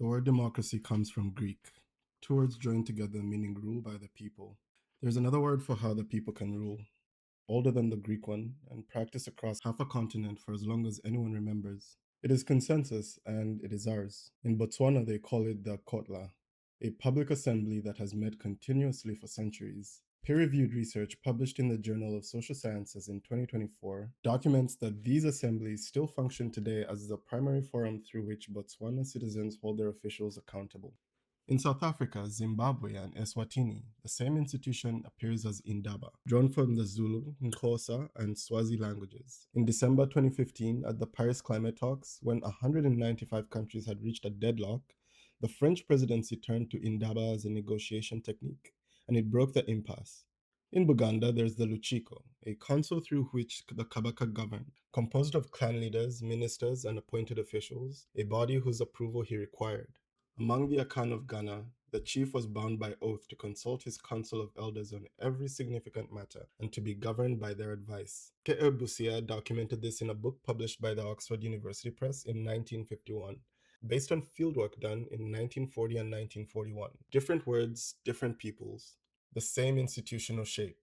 The word democracy comes from Greek. Two words joined together meaning rule by the people. There's another word for how the people can rule, older than the Greek one, and practiced across half a continent for as long as anyone remembers. It is consensus, and it is ours. In Botswana, they call it the Kotla, a public assembly that has met continuously for centuries. Peer-reviewed research published in the Journal of Social Sciences in 2024 documents that these assemblies still function today as the primary forum through which Botswana citizens hold their officials accountable. In South Africa, Zimbabwe, and Eswatini, the same institution appears as Indaba, drawn from the Zulu, Xhosa, and Swazi languages. In December 2015, at the Paris Climate Talks, when 195 countries had reached a deadlock, the French presidency turned to Indaba as a negotiation technique, and it broke the impasse. In Buganda, there's the Luchiko, a council through which the Kabaka governed, composed of clan leaders, ministers, and appointed officials, a body whose approval he required. Among the Akan of Ghana, the chief was bound by oath to consult his council of elders on every significant matter and to be governed by their advice. K.E. Busia documented this in a book published by the Oxford University Press in 1951, based on fieldwork done in 1940 and 1941. Different words, different peoples, the same institutional shape.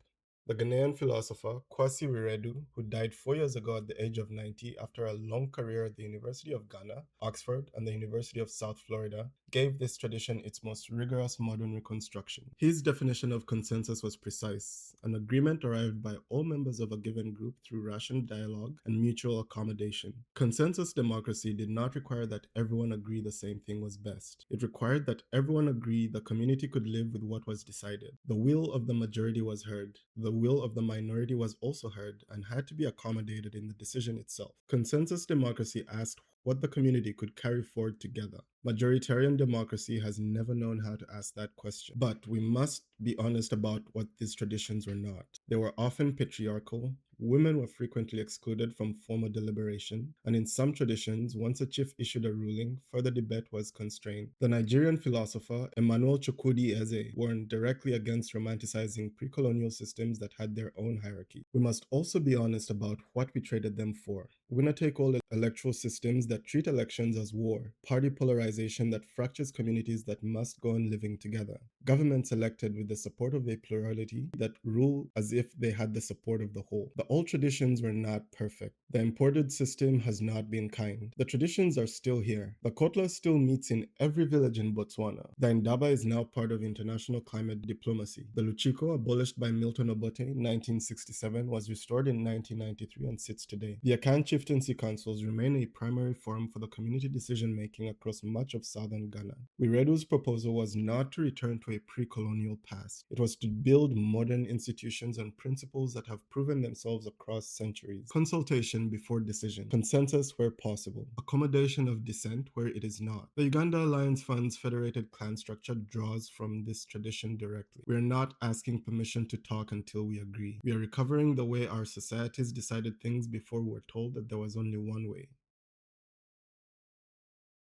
The Ghanaian philosopher Kwasi Wiredu, who died 4 years ago at the age of 90 after a long career at the University of Ghana, Oxford, and the University of South Florida, gave this tradition its most rigorous modern reconstruction. His definition of consensus was precise: an agreement arrived by all members of a given group through rational dialogue and mutual accommodation. Consensus democracy did not require that everyone agree the same thing was best. It required that everyone agree the community could live with what was decided. The will of the majority was heard. The will of the minority was also heard and had to be accommodated in the decision itself. Consensus democracy asked what the community could carry forward together. Majoritarian democracy has never known how to ask that question. But we must be honest about what these traditions were not. They were often patriarchal. Women were frequently excluded from formal deliberation, and in some traditions, once a chief issued a ruling, further debate was constrained. The Nigerian philosopher Emmanuel Chukwudi Eze warned directly against romanticizing pre-colonial systems that had their own hierarchy. We must also be honest about what we traded them for. Winner-take-all electoral systems that treat elections as war, party polarization that fractures communities that must go on living together, governments elected with the support of a plurality that rule as if they had the support of the whole. The old traditions were not perfect. The imported system has not been kind. The traditions are still here. The Kotla still meets in every village in Botswana. The Indaba is now part of international climate diplomacy. The Luchiko, abolished by Milton Obote in 1967, was restored in 1993 and sits today. The Akan chieftaincy councils remain a primary forum for the community decision-making across much of southern Ghana. Wiredu's proposal was not to return to a pre-colonial past. It was to build modern institutions and principles that have proven themselves across centuries. Consultation before decision. Consensus where possible. Accommodation of dissent where it is not. The Uganda Alliance Fund's federated clan structure draws from this tradition directly. We are not asking permission to talk until we agree. We are recovering the way our societies decided things before we were told that there was only one way.